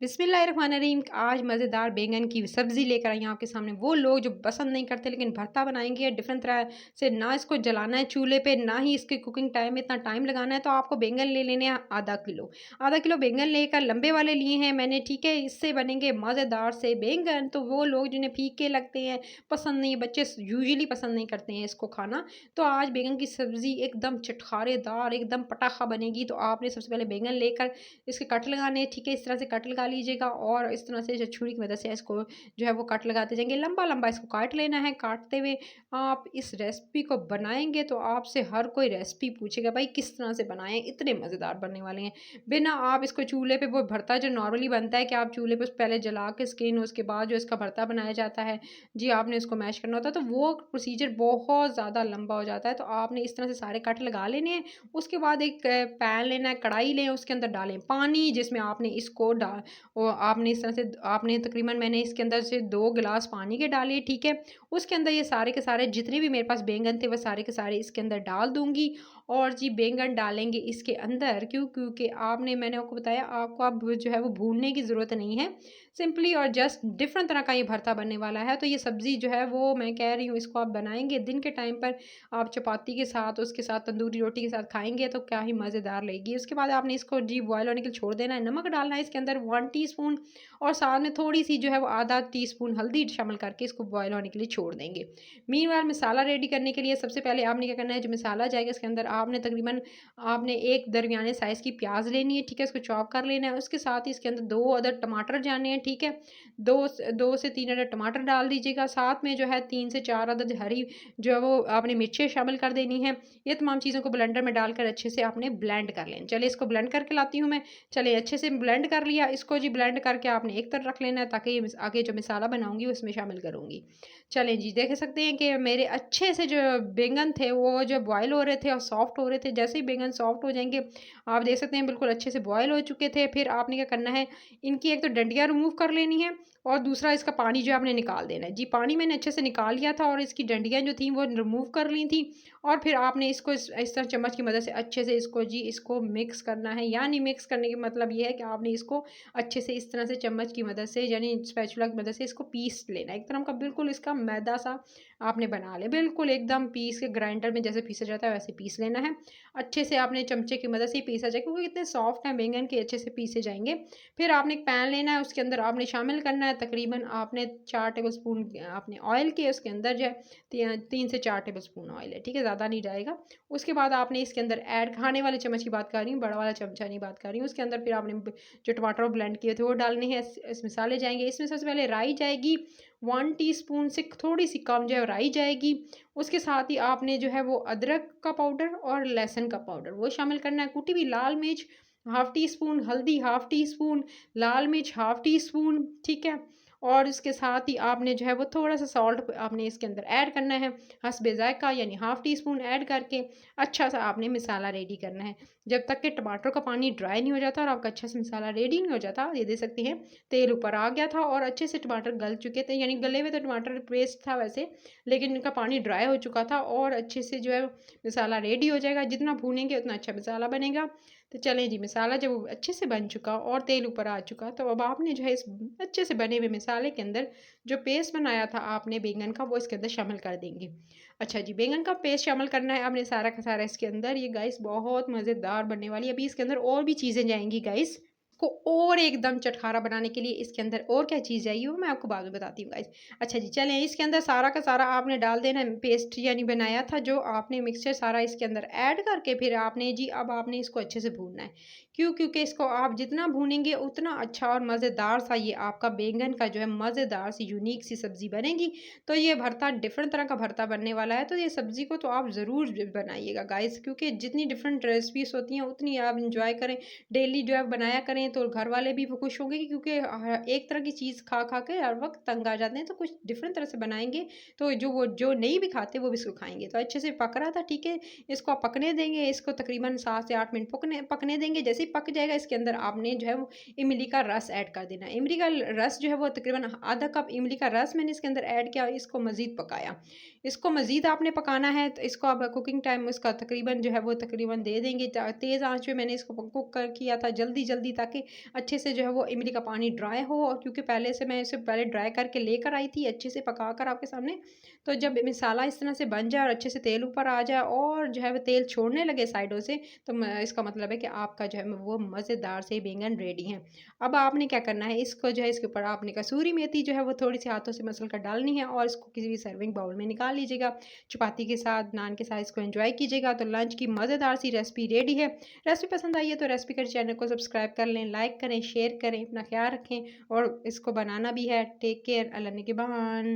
बिस्मिल्लाहिर्रहमानिर्रहीम। आज मज़ेदार बैंगन की सब्ज़ी लेकर आई हूँ आपके सामने। वो लोग जो पसंद नहीं करते लेकिन भरता बनाएँगे डिफ़रेंट तरह से, ना इसको जलाना है चूल्हे पे, ना ही इसकी कुकिंग टाइम में इतना टाइम लगाना है, तो आपको बैंगन ले लेने हैं आधा किलो। आधा किलो बैंगन लेकर लंबे वाले लिए हैं मैंने, ठीक है? इससे बनेंगे मज़ेदार से बैंगन। तो वो लोग जिन्हें फीके लगते हैं, पसंद नहीं है, बच्चे यूजुअली पसंद नहीं करते हैं इसको खाना। तो आज बैंगन की सब्ज़ी एकदम चटखारेदार, एकदम पटाखा बनेगी। तो आपने सबसे पहले बैंगन लेकर इसके कट लगाने हैं, ठीक है? इस तरह से कट लगा लीजिएगा और इस तरह से जो छुरी की मदद से इसको जो है वो कट लगाते जाएँगे। लंबा-लंबा इसको काट लेना है। काटते हुए आप इस रेसिपी को बनाएँगे तो आपसे हर कोई रेसिपी पूछेगा, भाई किस तरह से बनाएँ? इतने मज़ेदार बनने वाले हैं। बिना आप इसको चूल्हे पे, वो भरता जो नॉर्मली बनता है कि आप चूल्हे पे पहले जला के स्किन, उसके बाद जो इसका भरता बनाया जाता है, जी आपने इसको मैश करना होता है, तो वो प्रोसीजर बहुत ज़्यादा लंबा हो जाता है। तो आपने इस तरह से सारे कट लगा लेने हैं। उसके बाद एक पैन लेना है, कढ़ाई लें, उसके अंदर डालें पानी, जिसमें आपने इसको आपने इस तरह से आपने तकरीबन मैंने इसके अंदर से 2 गिलास पानी के डाले, ठीक है? उसके अंदर ये सारे के सारे जितने भी मेरे पास बैंगन थे, वो सारे के सारे इसके अंदर डाल दूँगी। और जी बैंगन डालेंगे इसके अंदर, क्योंकि आपने मैंने आपको बताया, आपको अब जो है वो भूनने की ज़रूरत नहीं है। सिंपली और जस्ट डिफरेंट तरह का ये भरता बनने वाला है। तो ये सब्ज़ी जो है वो मैं कह रही हूँ, इसको आप बनाएँगे दिन के टाइम पर, आप चपाती के साथ, उसके साथ तंदूरी रोटी के साथ खाएँगे तो क्या ही मज़ेदार लगेगी। उसके बाद आपने इसको जी बॉयल होने के लिए छोड़ देना है। नमक डालना है इसके अंदर 1 टीस्पून, और साथ में थोड़ी-सी जो है वो आधा टीस्पून हल्दी शामिल करके इसको बॉयल होने के लिए छोड़ देंगे। मीनवाइल मसाला रेडी करने के लिए सबसे पहले आपने क्या करना है, जो मसाला जाएगा इसके अंदर, आपने तकरीबन आपने एक दरमियाने साइज़ की प्याज़ लेनी है, ठीक है? इसको चॉप कर लेना है। उसके साथ ही इसके अंदर 2 अदद टमाटर जाने हैं, ठीक है? 2 से 3 अदद टमाटर डाल दीजिएगा। साथ में जो है 3 से 4 अदद हरी जो है वो आपने मिर्चें शामिल कर देनी है। ये तमाम चीज़ों को ब्लेंडर में डालकर अच्छे से आपने ब्लेंड कर लें। चलिए इसको ब्लेंड करके लाती हूँ मैं। चलिए अच्छे से ब्लेंड कर लिया। इसको जी ब्लेंड करके आपने एक तरफ रख लेना है, ताकि ये आगे जो मसाला बनाऊँगी उसमें शामिल करूँगी। चलें जी, देख सकते हैं कि मेरे अच्छे से जो बैंगन थे वो जो बॉयल हो रहे थे और सॉफ्ट हो रहे थे। जैसे ही बैंगन सॉफ्ट हो जाएँगे, आप देख सकते हैं बिल्कुल अच्छे से बॉयल हो चुके थे। फिर आपने क्या करना है, इनकी एक तो डंडियाँ रिमूव कर लेनी है, और दूसरा इसका पानी जो है आपने निकाल देना है। जी पानी मैंने अच्छे से निकाल लिया था और इसकी डंडियाँ जो थी वो रिमूव कर ली थी। और फिर आपने इसको इस तरह चम्मच की मदद से अच्छे से इसको मिक्स करना है। यानी मिक्स करने का मतलब ये है कि आपने इसको अच्छे से इस तरह से चम्मच की मदद से, यानी स्पैचुला की मदद से इसको पीस लेना है। एक तरह का बिल्कुल इसका मैदा सा आपने बना लिया। बिल्कुल एकदम पीस के ग्राइंडर में जैसे पीसा जाता है वैसे पीस लेना है। अच्छे से आपने चमचे की मदद से ही पीसा जाए, क्योंकि इतने सॉफ्ट हैं बैंगन के, अच्छे से पीसे जाएँगे। फिर आपने एक पैन लेना है, उसके अंदर आपने शामिल करना है तकरीबन आपने 4 टेबलस्पून आपने ऑयल के, उसके अंदर जो है 3 से 4 टेबलस्पून ऑयल है, ठीक है? ज़्यादा नहीं जाएगा। उसके बाद आपने इसके अंदर ऐड, खाने वाले चम्मच की बात कर रही हूँ, बड़ा वाला चमचा नहीं बात कर रही हूँ। उसके अंदर फिर आपने जो टमाटर ब्लेंड किए थे वो डालने हैं। इस मसाले जाएँगे। इसमें सबसे पहले राई जाएगी, 1 टीस्पून से थोड़ी-सी कम जो है राई जाएगी। उसके साथ ही आपने जो है वो अदरक का पाउडर और लहसुन का पाउडर वो शामिल करना है। कुटी हुई लाल मिर्च हाफ़ टी स्पून, हल्दी हाफ़ टी स्पून, लाल मिर्च हाफ़ टी स्पून, ठीक है? और इसके साथ ही आपने जो है वो थोड़ा-सा सॉल्ट आपने इसके अंदर ऐड करना है, हस्बे ज़ायक़ा, यानी हाफ़ टी स्पून ऐड करके अच्छा-सा आपने मसाला रेडी करना है। जब तक कि टमाटर का पानी ड्राई नहीं हो जाता और आपका अच्छा से मसाला रेडी नहीं हो जाता, ये देख सकते हैं तेल ऊपर आ गया था और अच्छे से टमाटर गल चुके थे, यानी गले हुए तो टमाटर पेस्ट था वैसे, लेकिन इनका पानी ड्राई हो चुका था और अच्छे से जो है मसाला रेडी हो जाएगा। जितना भूनेंगे उतना अच्छा मसाला बनेगा। तो चलें जी, मसाला जब वो अच्छे से बन चुका और तेल ऊपर आ चुका, तो अब आपने जो है इस अच्छे से बने हुए मसाले के अंदर जो पेस्ट बनाया था आपने बैंगन का, वो इसके अंदर शामिल कर देंगे। अच्छा जी, बैंगन का पेस्ट शामिल करना है आपने सारा का सारा इसके अंदर। ये गाइस बहुत मज़ेदार बनने वाली है। अभी इसके अंदर और भी चीज़ें जाएँगी गाइस। को और एकदम चटखारा बनाने के लिए इसके अंदर और क्या चीज़ जाएगी वो मैं आपको बाद में बताती हूँ गाइस। अच्छा जी, चलें इसके अंदर सारा का सारा आपने डाल देना है, पेस्ट यानी बनाया था जो आपने मिक्सचर सारा इसके अंदर ऐड करके फिर आपने जी अब आपने इसको अच्छे से भूनना है। क्यों? क्योंकि इसको आप जितना भूनेंगे उतना अच्छा और मज़ेदार सा ये आपका बैंगन का जो है मज़ेदार सी यूनिक सी सब्ज़ी बनेगी। तो ये भरता डिफरेंट तरह का भरता बनने वाला है, तो ये सब्ज़ी को तो आप ज़रूर बनाइएगा गाइस, क्योंकि जितनी डिफरेंट रेसिपीज़ होती हैं उतनी आप इंजॉय करें। डेली जो है बनाया करें तो घर वाले भी खुश होंगे, क्योंकि एक तरह की चीज़ खा खा के हर वक्त तंग आ जाते हैं। तो कुछ डिफरेंट तरह से बनाएंगे तो जो नहीं भी खाते वो भी इसको खाएंगे। तो अच्छे से पक रहा था, ठीक है? इसको आप पकने देंगे, इसको तकरीबन 7 से 8 मिनट पकने पकने देंगे। जैसे ही पक जाएगा इसके अंदर आपने जो है वो इमली का रस ऐड कर देना। इमली का रस जो है वो तकरीबन आधा कप इमली का रस मैंने इसके अंदर ऐड किया और इसको मज़ीद पकाया। इसको मज़ीद आपने पकाना है तो इसको आप कुकिंग टाइम इसका तकरीबन जो है वो तकरीबन दे देंगे। तेज़ आँच पे मैंने इसको कुक कर किया था जल्दी-जल्दी, ताकि अच्छे से जो है वो इमली का पानी ड्राई हो, और क्योंकि पहले से मैं इसे पहले ड्राई करके लेकर आई थी अच्छे से पका कर आपके सामने। तो जब मसाला इस तरह से बन जाए और अच्छे से तेल ऊपर आ जाए और जो है वो तेल छोड़ने लगे साइडों से, तो इसका मतलब है कि आपका जो है वो मज़ेदार से बैंगन रेडी हैं। अब आपने क्या करना है, इसको जो है इसके ऊपर आपने कसूरी मेथी जो है वो थोड़ी-सी हाथों से मसल कर डालनी है और इसको किसी भी सर्विंग बाउल में निकाल लीजिएगा। चपाती के साथ, नान के साथ इसको एन्जॉय कीजिएगा। तो लंच की मज़ेदार सी रेसिपी रेडी है। रेसिपी पसंद आई है तो रेसिपी कर चैनल को सब्सक्राइब कर लें, लाइक करें, शेयर करें, अपना ख़्याल रखें और इसको बनाना भी है। टेक केयर, अल्लाह निगहबान।